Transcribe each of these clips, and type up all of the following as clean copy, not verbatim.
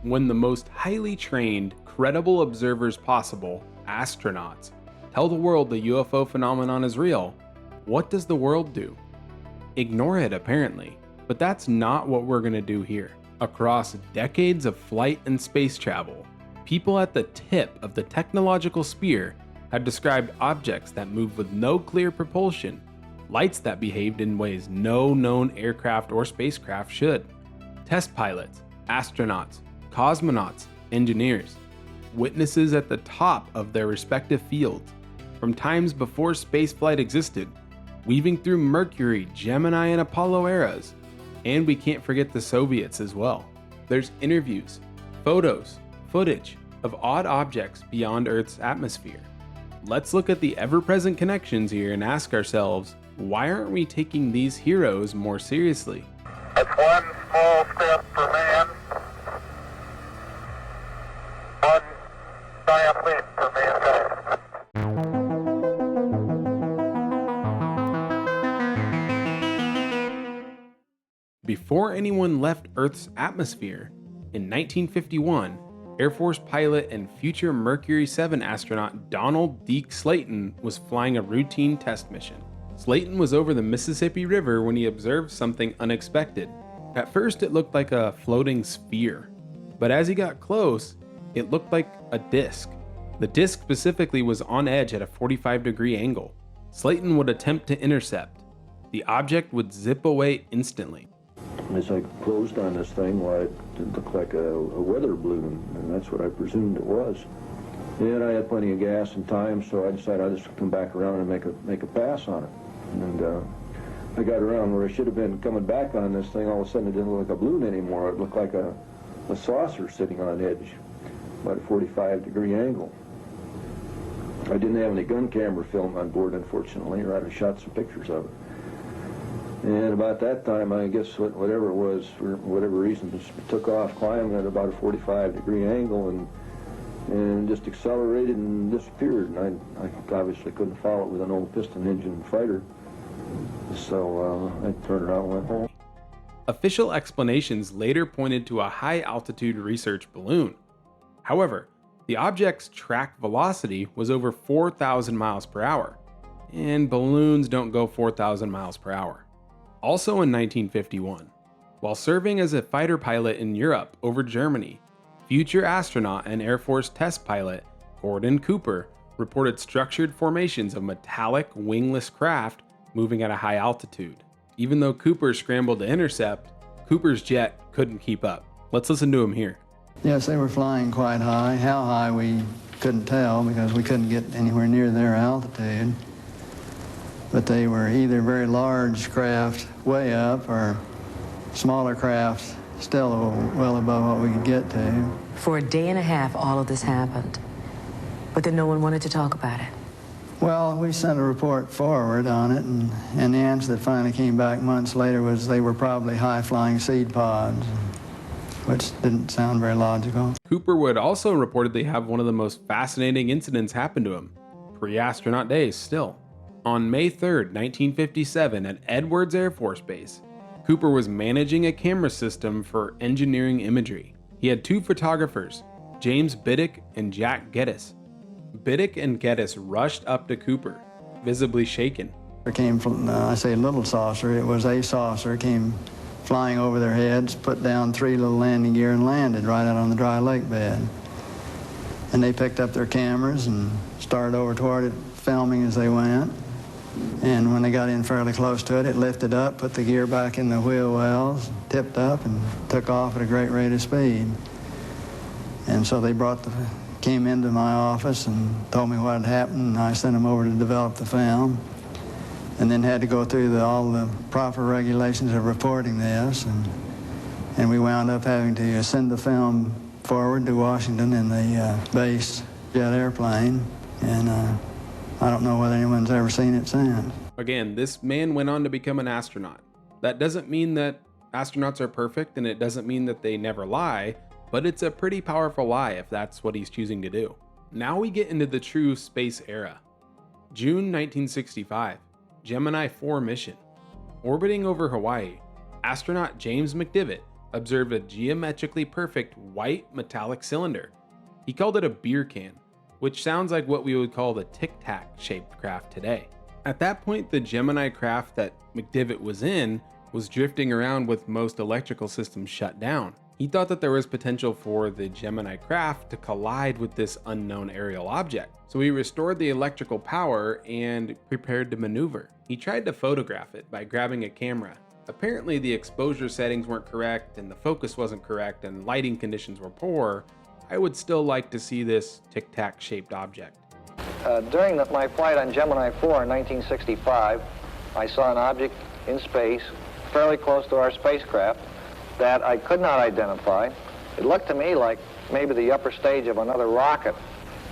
When the most highly trained, credible observers possible, astronauts, tell the world the UFO phenomenon is real, what does the world do? Ignore it, apparently, but that's not what we're going to do here. Across decades of flight and space travel, people at the tip of the technological spear had described objects that moved with no clear propulsion, lights that behaved in ways no known aircraft or spacecraft should, test pilots, astronauts, cosmonauts, engineers, witnesses at the top of their respective fields, from times before spaceflight existed, weaving through Mercury, Gemini, and Apollo eras. And we can't forget the Soviets as well. There's interviews, photos, footage of odd objects beyond Earth's atmosphere. Let's look at the ever-present connections here and ask ourselves, why aren't we taking these heroes more seriously? It's one small step for man, one giant leap for mankind. Before anyone left Earth's atmosphere, in 1951, Air Force pilot and future Mercury 7 astronaut Donald Deke Slayton was flying a routine test mission. Slayton was over the Mississippi River when he observed something unexpected. At first it looked like a floating sphere, but as he got close, it looked like a disc. The disc specifically was on edge at a 45-degree angle. Slayton would attempt to intercept. The object would zip away instantly. As I closed on this thing, well, it looked like a weather balloon, and that's what I presumed it was. And I had plenty of gas and time, so I decided I'd just come back around and make a pass on it. And I got around where I should have been coming back on this thing. All of a sudden, it didn't look like a balloon anymore. It looked like a saucer sitting on edge, about a 45-degree angle. I didn't have any gun camera film on board, unfortunately, or I'd have shot some pictures of it. And about that time, I guess whatever it was, for whatever reason, just took off climbing at about a 45-degree angle and just accelerated and disappeared. And I obviously couldn't follow it with an old piston engine fighter. So I turned around and went home. Official explanations later pointed to a high-altitude research balloon. However, the object's track velocity was over 4,000 miles per hour, and balloons don't go 4,000 miles per hour. Also in 1951, while serving as a fighter pilot in Europe over Germany, future astronaut and Air Force test pilot Gordon Cooper reported structured formations of metallic wingless craft moving at a high altitude. Even though Cooper scrambled to intercept, Cooper's jet couldn't keep up. Let's listen to him here. Yes, they were flying quite high. How high we couldn't tell because we couldn't get anywhere near their altitude. But they were either very large craft way up or smaller craft still well above what we could get to. For a day and a half, all of this happened. But then no one wanted to talk about it. Well, we sent a report forward on it, and the answer that finally came back months later was they were probably high-flying seed pods, which didn't sound very logical. Cooper would also reportedly have one of the most fascinating incidents happen to him, pre-astronaut days still. On May 3rd, 1957, at Edwards Air Force Base, Cooper was managing a camera system for engineering imagery. He had two photographers, James Biddick and Jack Geddes. Biddick and Geddes rushed up to Cooper, visibly shaken. It came from, I say little saucer, it was a saucer, came flying over their heads, put down 3 little landing gear and landed right out on the dry lake bed. And they picked up their cameras and started over toward it, filming as they went. And when they got in fairly close to it, it lifted up, put the gear back in the wheel wells, tipped up, and took off at a great rate of speed. And so they came into my office and told me what had happened, and I sent them over to develop the film. And then had to go through all the proper regulations of reporting this. And we wound up having to send the film forward to Washington in the base jet airplane. And I don't know whether anyone's ever seen it since. Again, this man went on to become an astronaut. That doesn't mean that astronauts are perfect, and it doesn't mean that they never lie, but it's a pretty powerful lie if that's what he's choosing to do. Now we get into the true space era. June 1965, Gemini 4 mission. Orbiting over Hawaii, astronaut James McDivitt observed a geometrically perfect white metallic cylinder. He called it a beer can, which sounds like what we would call the Tic Tac shaped craft today. At that point, the Gemini craft that McDivitt was in was drifting around with most electrical systems shut down. He thought that there was potential for the Gemini craft to collide with this unknown aerial object, so he restored the electrical power and prepared to maneuver. He tried to photograph it by grabbing a camera. Apparently the exposure settings weren't correct and the focus wasn't correct and lighting conditions were poor. I would still like to see this tic-tac shaped object. During my flight on Gemini 4 in 1965, I saw an object in space fairly close to our spacecraft that I could not identify. It looked to me like maybe the upper stage of another rocket.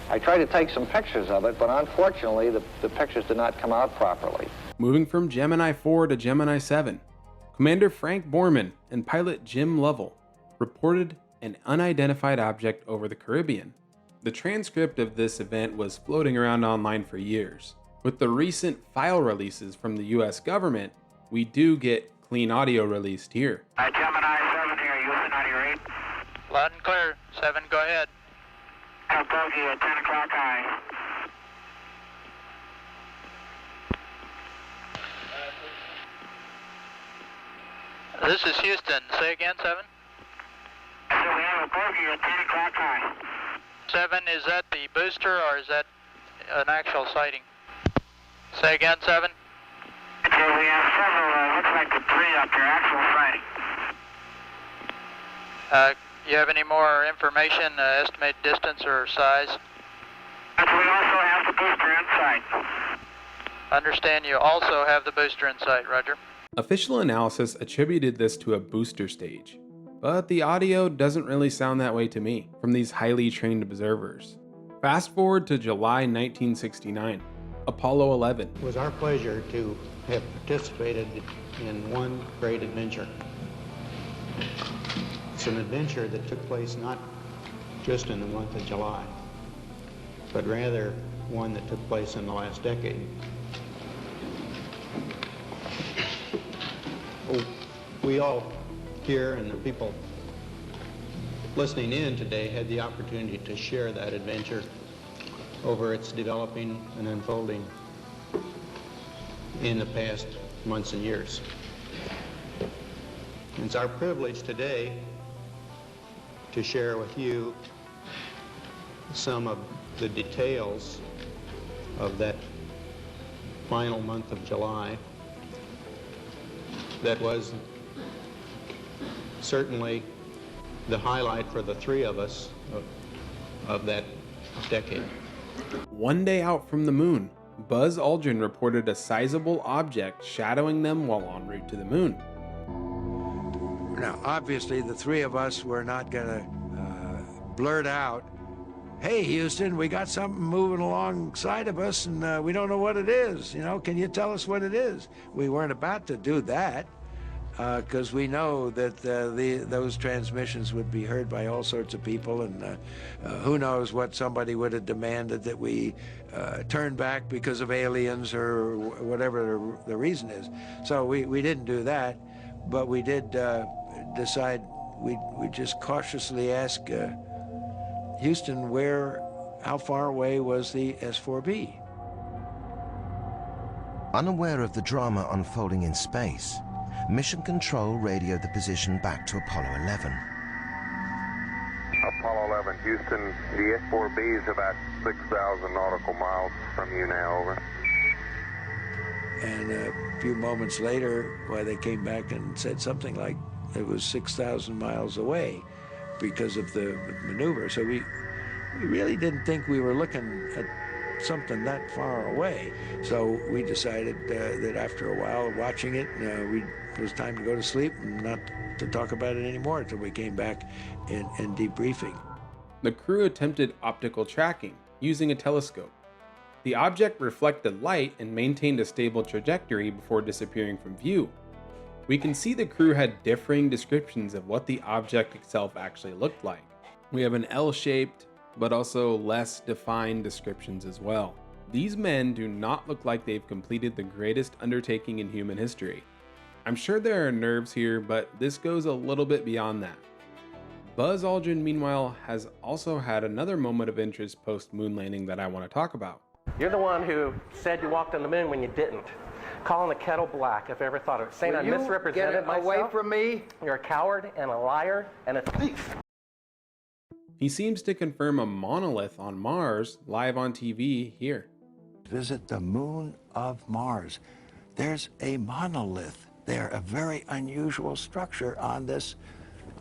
I tried to take some pictures of it, but unfortunately the pictures did not come out properly. Moving from Gemini 4 to Gemini 7, Commander Frank Borman and pilot Jim Lovell reported an unidentified object over the Caribbean. The transcript of this event was floating around online for years. With the recent file releases from the US government, we do get clean audio released here. Gemini 7 here, Houston on your 8. Loud and clear. 7, go ahead. Bogey at 10 o'clock high. This is Houston. Say again, 7. So we have a bogey at 10 o'clock high. 7, is that the booster or is that an actual sighting? Say again, 7. So we have several, looks like debris up there, actual sighting. You have any more information, estimated distance or size? And we also have the booster in sight. Understand you also have the booster in sight, Roger. Official analysis attributed this to a booster stage, but the audio doesn't really sound that way to me from these highly trained observers. Fast forward to July 1969, Apollo 11. It was our pleasure to have participated in one great adventure. It's an adventure that took place not just in the month of July, but rather one that took place in the last decade. We all here and the people listening in today had the opportunity to share that adventure over its developing and unfolding in the past months and years. It's our privilege today to share with you some of the details of that final month of July that was certainly the highlight for the three of us of that decade. One day out from the moon, Buzz Aldrin reported a sizable object shadowing them while en route to the moon. Now, obviously, the three of us were not going to blurt out, "Hey, Houston, we got something moving alongside of us, and we don't know what it is. You know, can you tell us what it is?" We weren't about to do that because we know that those transmissions would be heard by all sorts of people, and who knows what somebody would have demanded that we turn back because of aliens or whatever the reason is. So we didn't do that, but we did decide we just cautiously ask Houston, how far away was the S4B? Unaware of the drama unfolding in space, Mission Control radioed the position back to Apollo 11. Apollo 11, Houston, the S4B is about 6,000 nautical miles from you now, over. And a few moments later, they came back and said something like it was 6,000 miles away because of the maneuver. So we really didn't think we were looking at something that far away. So we decided that after a while of watching it, it was time to go to sleep and not to talk about it anymore until we came back and debriefing. The crew attempted optical tracking using a telescope. The object reflected light and maintained a stable trajectory before disappearing from view. We can see the crew had differing descriptions of what the object itself actually looked like. We have an L-shaped, but also less defined descriptions as well. These men do not look like they've completed the greatest undertaking in human history. I'm sure there are nerves here, but this goes a little bit beyond that. Buzz Aldrin, meanwhile, has also had another moment of interest post-moon landing that I want to talk about. You're the one who said you walked on the moon when you didn't. Calling the kettle black, if I ever thought of it. Saying I misrepresented myself. Away from me. You're a coward and a liar and a thief. He seems to confirm a monolith on Mars live on TV here. Visit the moon of Mars. There's a monolith there, a very unusual structure on this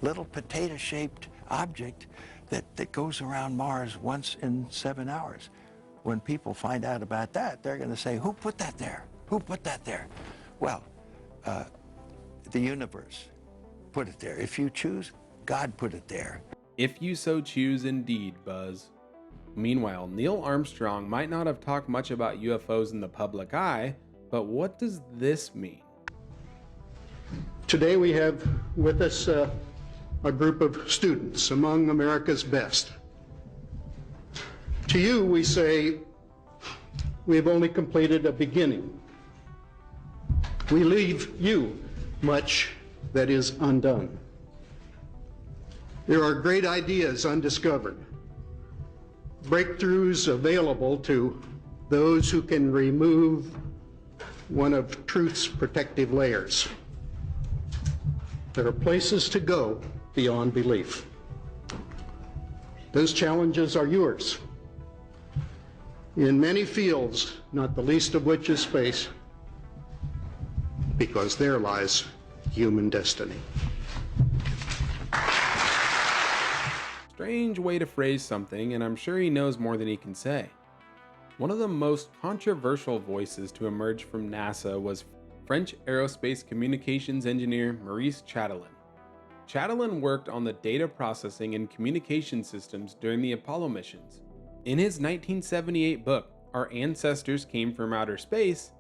little potato-shaped object that goes around Mars once in 7 hours. When people find out about that, they're going to say, who put that there? Who put that there? Well, the universe put it there. If you choose, God put it there. If you so choose, indeed, Buzz. Meanwhile, Neil Armstrong might not have talked much about UFOs in the public eye, but what does this mean? Today we have with us a group of students among America's best. To you, we say, we have only completed a beginning. We leave you much that is undone. There are great ideas undiscovered, breakthroughs available to those who can remove one of truth's protective layers. There are places to go beyond belief. Those challenges are yours. In many fields, not the least of which is space, because there lies human destiny. Strange way to phrase something, and I'm sure he knows more than he can say. One of the most controversial voices to emerge from NASA was French aerospace communications engineer Maurice Chatelain. Chatelain worked on the data processing and communication systems during the Apollo missions. In his 1978 book, Our Ancestors Came from Outer Space,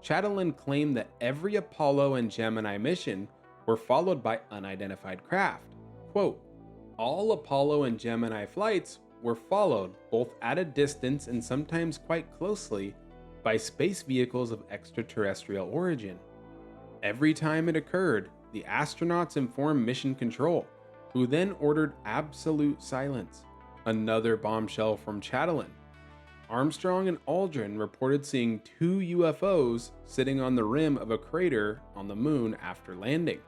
Chatelain claimed that every Apollo and Gemini mission were followed by unidentified craft. Quote, all Apollo and Gemini flights were followed, both at a distance and sometimes quite closely, by space vehicles of extraterrestrial origin. Every time it occurred, the astronauts informed Mission Control, who then ordered absolute silence. Another bombshell from Chatelain. Armstrong and Aldrin reported seeing 2 UFOs sitting on the rim of a crater on the moon after landing.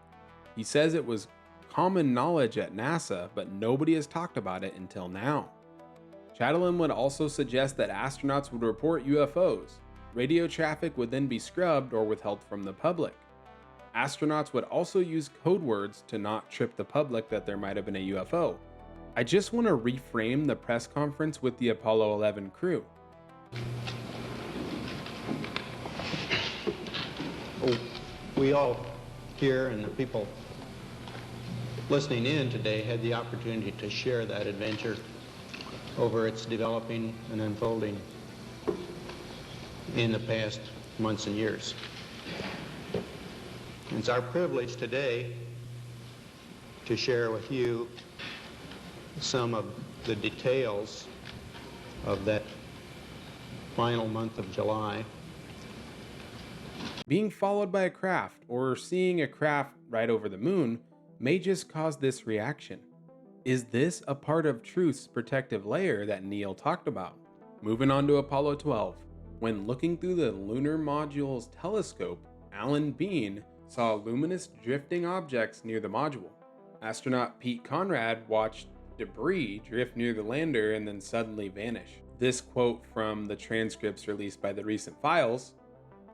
He says it was common knowledge at NASA, but nobody has talked about it until now. Chatelain would also suggest that astronauts would report UFOs. Radio traffic would then be scrubbed or withheld from the public. Astronauts would also use code words to not trip the public that there might have been a UFO. I just want to reframe the press conference with the Apollo 11 crew. We all here and the people listening in today had the opportunity to share that adventure over its developing and unfolding in the past months and years. It's our privilege today to share with you some of the details of that final month of July. Being followed by a craft or seeing a craft right over the moon may just cause this reaction. Is this a part of Truth's protective layer that Neil talked about? Moving on to Apollo 12. When looking through the lunar module's telescope, Alan Bean saw luminous drifting objects near the module. Astronaut Pete Conrad watched debris drift near the lander and then suddenly vanish. This quote from the transcripts released by the recent files: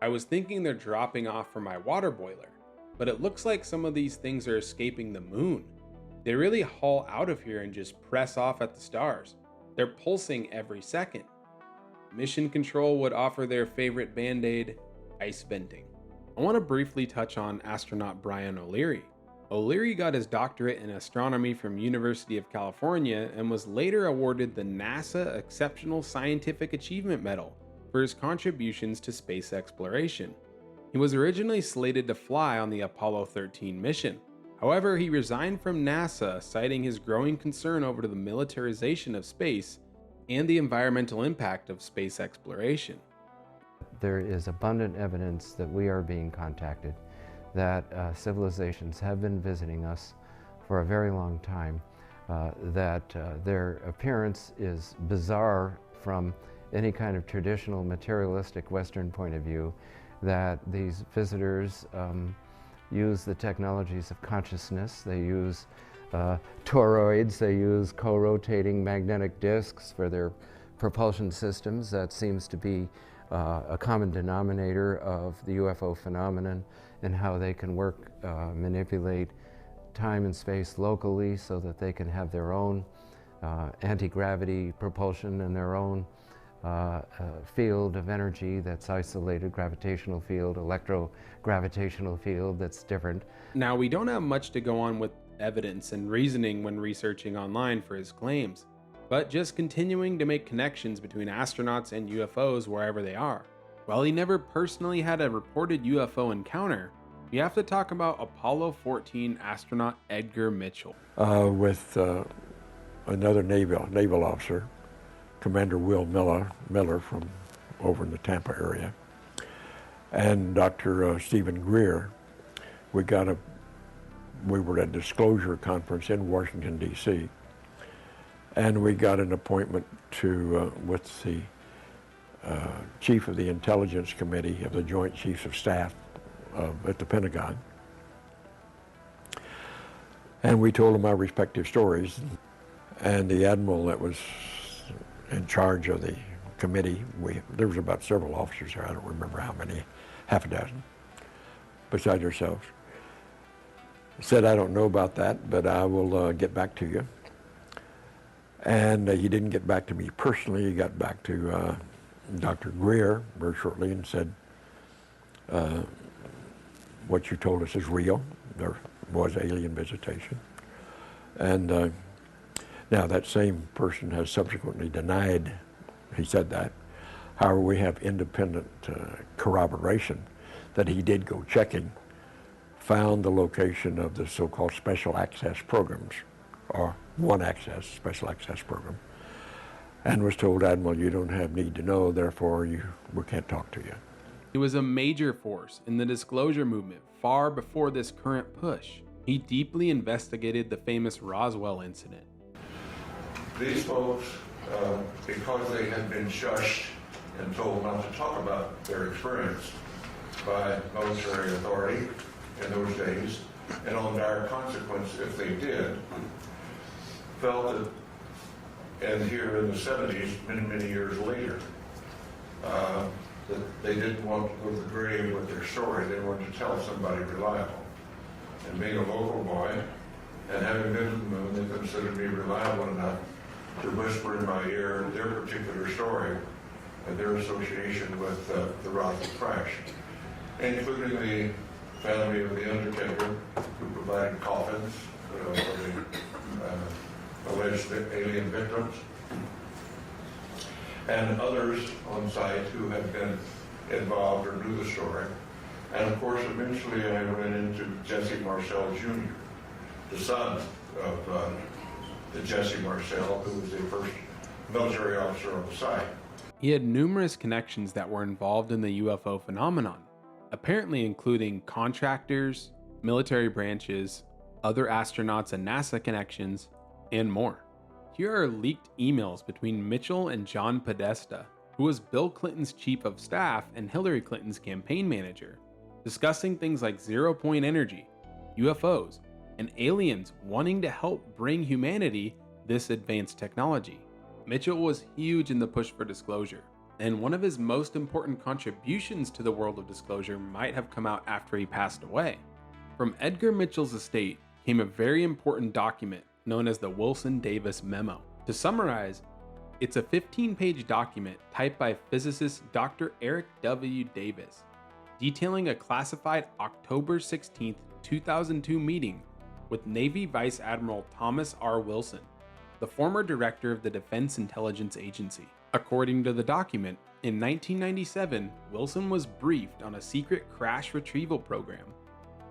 I was thinking they're dropping off from my water boiler, but it looks like some of these things are escaping the moon. They really haul out of here and just press off at the stars. They're pulsing every second. Mission Control would offer their favorite band-aid, ice venting. I want to briefly touch on astronaut Brian O'Leary. O'Leary got his doctorate in astronomy from University of California and was later awarded the NASA Exceptional Scientific Achievement Medal for his contributions to space exploration. He was originally slated to fly on the Apollo 13 mission. However, he resigned from NASA, citing his growing concern over the militarization of space and the environmental impact of space exploration. There is abundant evidence that we are being contacted, that civilizations have been visiting us for a very long time, that their appearance is bizarre from any kind of traditional materialistic Western point of view, that these visitors use the technologies of consciousness. They use toroids, they use co-rotating magnetic disks for their propulsion systems. That seems to be a common denominator of the UFO phenomenon, and how they can work, manipulate time and space locally so that they can have their own anti-gravity propulsion and their own field of energy that's isolated, gravitational field, electro-gravitational field that's different. Now, we don't have much to go on with evidence and reasoning when researching online for his claims, but just continuing to make connections between astronauts and UFOs wherever they are. While he never personally had a reported UFO encounter, we have to talk about Apollo 14 astronaut Edgar Mitchell. With another naval officer, Commander Will Miller from over in the Tampa area, and Dr. Stephen Greer. We were at a disclosure conference in Washington, D.C., and we got an appointment with the chief of the Intelligence Committee of the Joint Chiefs of Staff at the Pentagon. And we told him our respective stories. And the admiral that was in charge of the committee, there was about several officers there, I don't remember how many, half a dozen, besides ourselves, said, "I don't know about that, but I will get back to you." And he didn't get back to me personally. He got back to Dr. Greer very shortly and said, "What you told us is real. There was alien visitation." And now that same person has subsequently denied he said that. However, we have independent corroboration that he did go checking, found the location of the so-called special access programs, or one access, special access program, and was told, "Admiral, you don't have need to know, therefore we can't talk to you." He was a major force in the disclosure movement far before this current push. He deeply investigated the famous Roswell incident. These folks, because they had been shushed and told not to talk about their experience by military authority in those days, and on dire consequence if they did, felt that, and here in the 70s, many years later, that they didn't want to go to the grave with their story. They wanted to tell somebody reliable. And being a local boy, and having been to the moon, they considered me reliable enough to whisper in my ear their particular story and their association with the Roswell crash, including the family of the undertaker who provided coffins for the alleged alien victims, and others on site who had been involved or knew the story. And of course, eventually I ran into Jesse Marcel Jr., the son of the Jesse Marcel, who was the first military officer on the site. He had numerous connections that were involved in the UFO phenomenon, apparently including contractors, military branches, other astronauts and NASA connections, and more. Here are leaked emails between Mitchell and John Podesta, who was Bill Clinton's chief of staff and Hillary Clinton's campaign manager, discussing things like zero-point energy, UFOs, and aliens wanting to help bring humanity this advanced technology. Mitchell was huge in the push for disclosure, and one of his most important contributions to the world of disclosure might have come out after he passed away. From Edgar Mitchell's estate came a very important document known as the Wilson Davis Memo. To summarize, it's a 15-page document typed by physicist Dr. Eric W. Davis, detailing a classified October 16, 2002 meeting with Navy Vice Admiral Thomas R. Wilson, the former director of the Defense Intelligence Agency. According to the document, in 1997, Wilson was briefed on a secret crash retrieval program.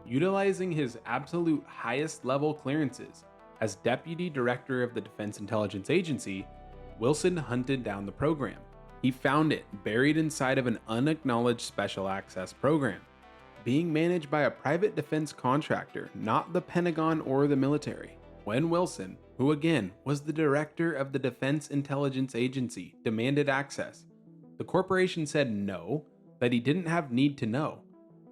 Utilizing his absolute highest level clearances as Deputy Director of the Defense Intelligence Agency, Wilson hunted down the program. He found it buried inside of an unacknowledged special access program. being managed by a private defense contractor, not the Pentagon or the military. When Wilson, who again was the director of the Defense Intelligence Agency, demanded access, the corporation said no, that he didn't have need to know.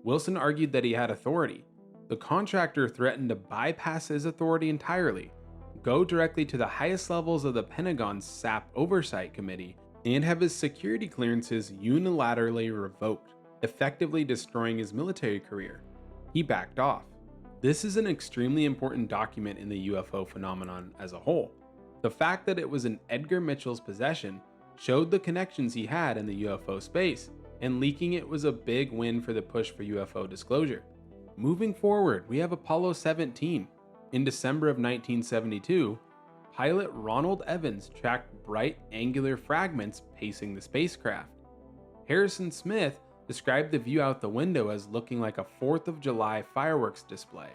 Wilson argued that he had authority. The contractor threatened to bypass his authority entirely, go directly to the highest levels of the Pentagon's SAP Oversight Committee, and have his security clearances unilaterally revoked, effectively destroying his military career. He backed off. This is an extremely important document in the UFO phenomenon as a whole. The fact that it was in Edgar Mitchell's possession showed the connections he had in the UFO space, and leaking it was a big win for the push for UFO disclosure. Moving forward, we have Apollo 17. In December of 1972, pilot Ronald Evans tracked bright angular fragments pacing the spacecraft. Harrison Smith described the view out the window as looking like a 4th of July fireworks display.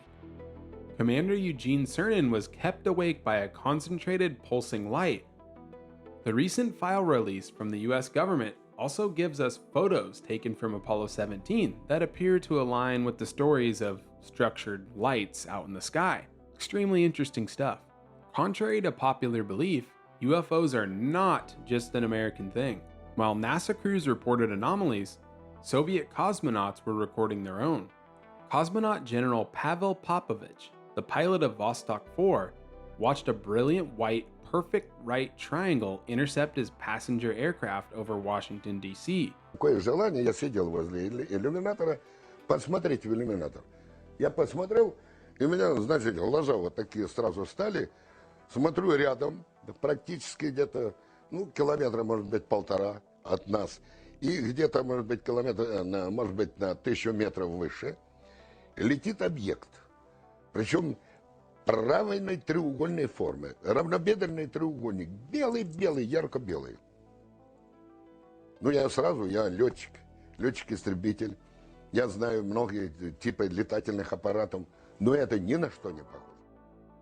Commander Eugene Cernan was kept awake by a concentrated pulsing light. The recent file release from the US government also gives us photos taken from Apollo 17 that appear to align with the stories of structured lights out in the sky. Extremely interesting stuff. Contrary to popular belief, UFOs are not just an American thing. While NASA crews reported anomalies, Soviet cosmonauts were recording their own. Cosmonaut General Pavel Popovich, the pilot of Vostok 4, watched a brilliant white, perfect right triangle intercept his passenger aircraft over Washington, D.C. Какое желание, я сидел возле иллюминатора, посмотреть в иллюминатор. Я посмотрел, и у меня, значит, глаза вот такие сразу стали. Смотрю рядом, практически где-то, километра, может быть, 1,5 от нас. И где-то, может быть, может быть, на 1000 метров выше, летит объект. Причем правильной треугольной формы, равнобедренный треугольник, белый-белый, ярко-белый. Я летчик-истребитель, я знаю многие типы летательных аппаратов, но это ни на что не похоже.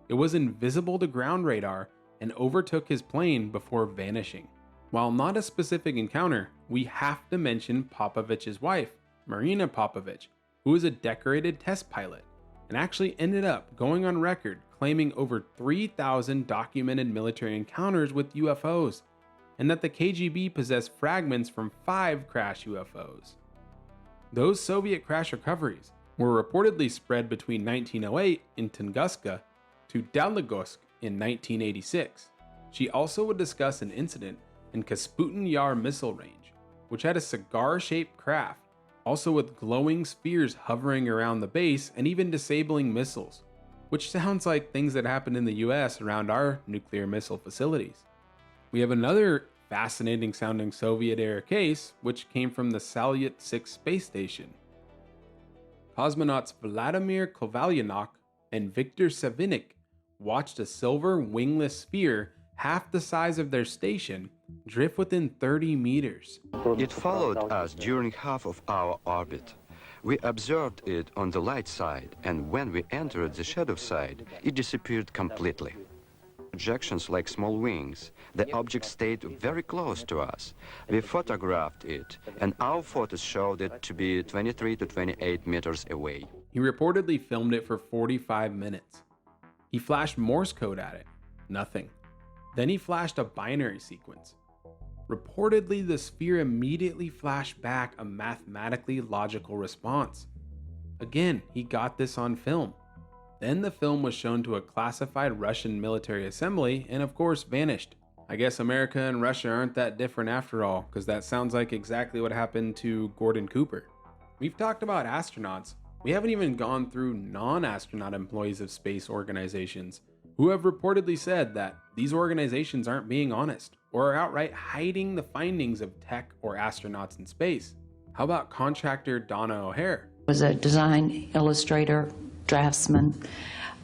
It was invisible to ground radar and overtook his plane before vanishing. While not a specific encounter, we have to mention Popovich's wife, Marina Popovich, who was a decorated test pilot, and actually ended up going on record claiming over 3,000 documented military encounters with UFOs, and that the KGB possessed fragments from 5 crash UFOs. Those Soviet crash recoveries were reportedly spread between 1908 in Tunguska to Dalegosk in 1986. She also would discuss an incident in Kasputin Yar missile range, which had a cigar-shaped craft, also with glowing spheres hovering around the base and even disabling missiles, which sounds like things that happened in the US around our nuclear missile facilities. We have another fascinating sounding Soviet-era case, which came from the Salyut 6 space station. Cosmonauts Vladimir Kovalyanok and Viktor Savinik watched a silver wingless sphere half the size of their station drift within 30 meters. It followed us during half of our orbit. We observed it on the light side, and when we entered the shadow side, it disappeared completely. Projections like small wings, the object stayed very close to us. We photographed it, and our photos showed it to be 23 to 28 meters away. He reportedly filmed it for 45 minutes. He flashed Morse code at it. Nothing. Then he flashed a binary sequence. Reportedly, the sphere immediately flashed back a mathematically logical response. Again, he got this on film. Then the film was shown to a classified Russian military assembly and of course vanished. I guess America and Russia aren't that different after all, because that sounds like exactly what happened to Gordon Cooper. We've talked about astronauts. We haven't even gone through non-astronaut employees of space organizations who have reportedly said that these organizations aren't being honest or are outright hiding the findings of tech or astronauts in space. How about contractor Donna O'Hare? I was a design illustrator, draftsman.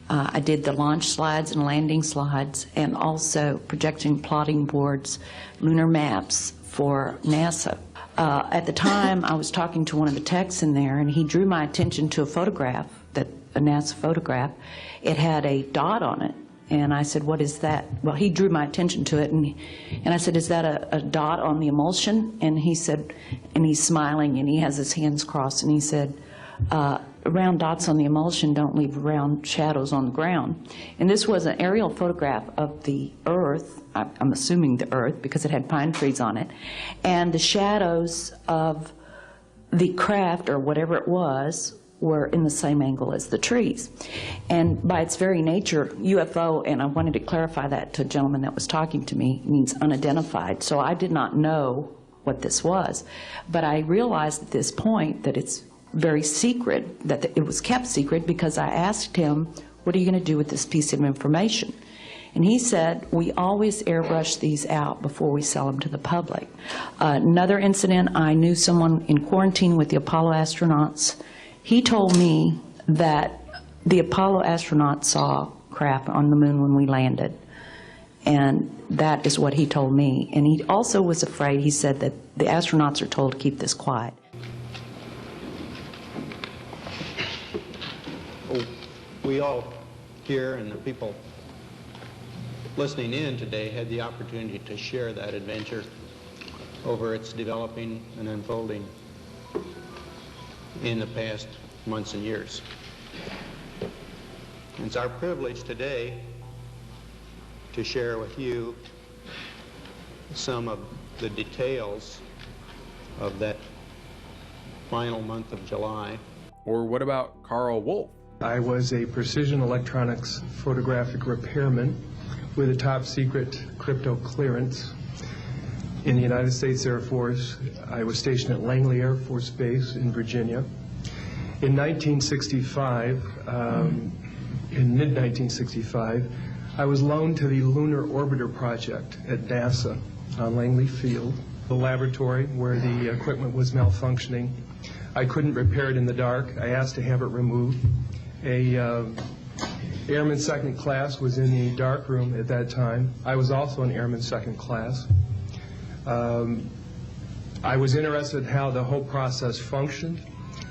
I did the launch slides and landing slides, and also projection plotting boards, lunar maps for NASA. At the time, I was talking to one of the techs in there, and he drew my attention to a photograph, a NASA photograph. It had a dot on it, and I said, "What is that?" Well, he drew my attention to it, and I said, "Is that a dot on the emulsion?" And he said, and he's smiling, and he has his hands crossed, and he said, round dots on the emulsion don't leave round shadows on the ground. And this was an aerial photograph of the Earth, I'm assuming the Earth because it had pine trees on it, and the shadows of the craft or whatever it was were in the same angle as the trees. And by its very nature, UFO, and I wanted to clarify that to a gentleman that was talking to me, means unidentified. So I did not know what this was. But I realized at this point that it's very secret, that it was kept secret, because I asked him, what are you going to do with this piece of information? And he said, we always airbrush these out before we sell them to the public. Another incident, I knew someone in quarantine with the Apollo astronauts. He told me that the Apollo astronauts saw craft on the moon when we landed. And that is what he told me. And he also was afraid, he said, that the astronauts are told to keep this quiet. We all here and the people listening in today had the opportunity to share that adventure over its developing and unfolding in the past months and years. It's our privilege today to share with you some of the details of that final month of July. Or what about Carl Wolf? I was a precision electronics photographic repairman with a top secret crypto clearance in the United States Air Force. I was stationed at Langley Air Force Base in Virginia. In 1965, in mid-1965, I was loaned to the Lunar Orbiter Project at NASA on Langley Field, the laboratory where the equipment was malfunctioning. I couldn't repair it in the dark. I asked to have it removed. A Airman Second Class was in the dark room at that time. I was also an Airman Second Class. I was interested in how the whole process functioned,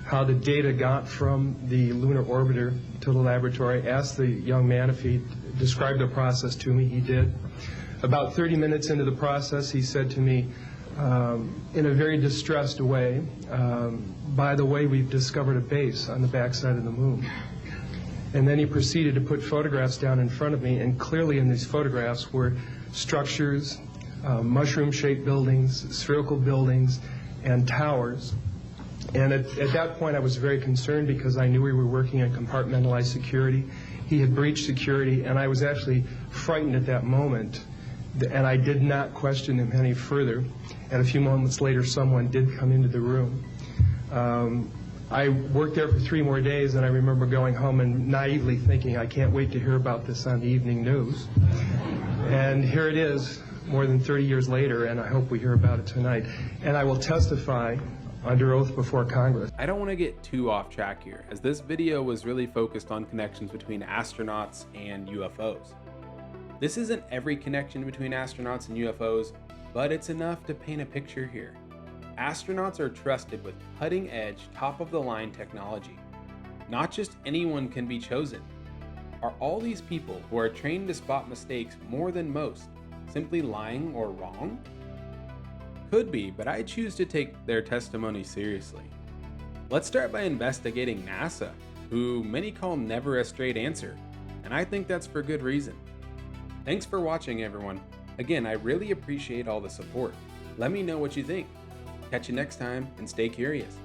how the data got from the lunar orbiter to the laboratory. Asked the young man if he described the process to me. He did. About 30 minutes into the process, he said to me, in a very distressed way, by the way, we've discovered a base on the backside of the moon. And then he proceeded to put photographs down in front of me, and clearly in these photographs were structures, mushroom-shaped buildings, spherical buildings, and towers. And at that point I was very concerned because I knew we were working on compartmentalized security. He had breached security, and I was actually frightened at that moment. And I did not question him any further. And a few moments later, someone did come into the room. I worked there for 3 more days, and I remember going home and naively thinking, I can't wait to hear about this on the evening news. And here it is, more than 30 years later, and I hope we hear about it tonight. And I will testify under oath before Congress. I don't want to get too off track here, as this video was really focused on connections between astronauts and UFOs. This isn't every connection between astronauts and UFOs, but it's enough to paint a picture here. Astronauts are trusted with cutting-edge, top-of-the-line technology. Not just anyone can be chosen. Are all these people who are trained to spot mistakes more than most simply lying or wrong? Could be, but I choose to take their testimony seriously. Let's start by investigating NASA, who many call never a straight answer, and I think that's for good reason. Thanks for watching, everyone. Again, I really appreciate all the support. Let me know what you think. Catch you next time, and stay curious.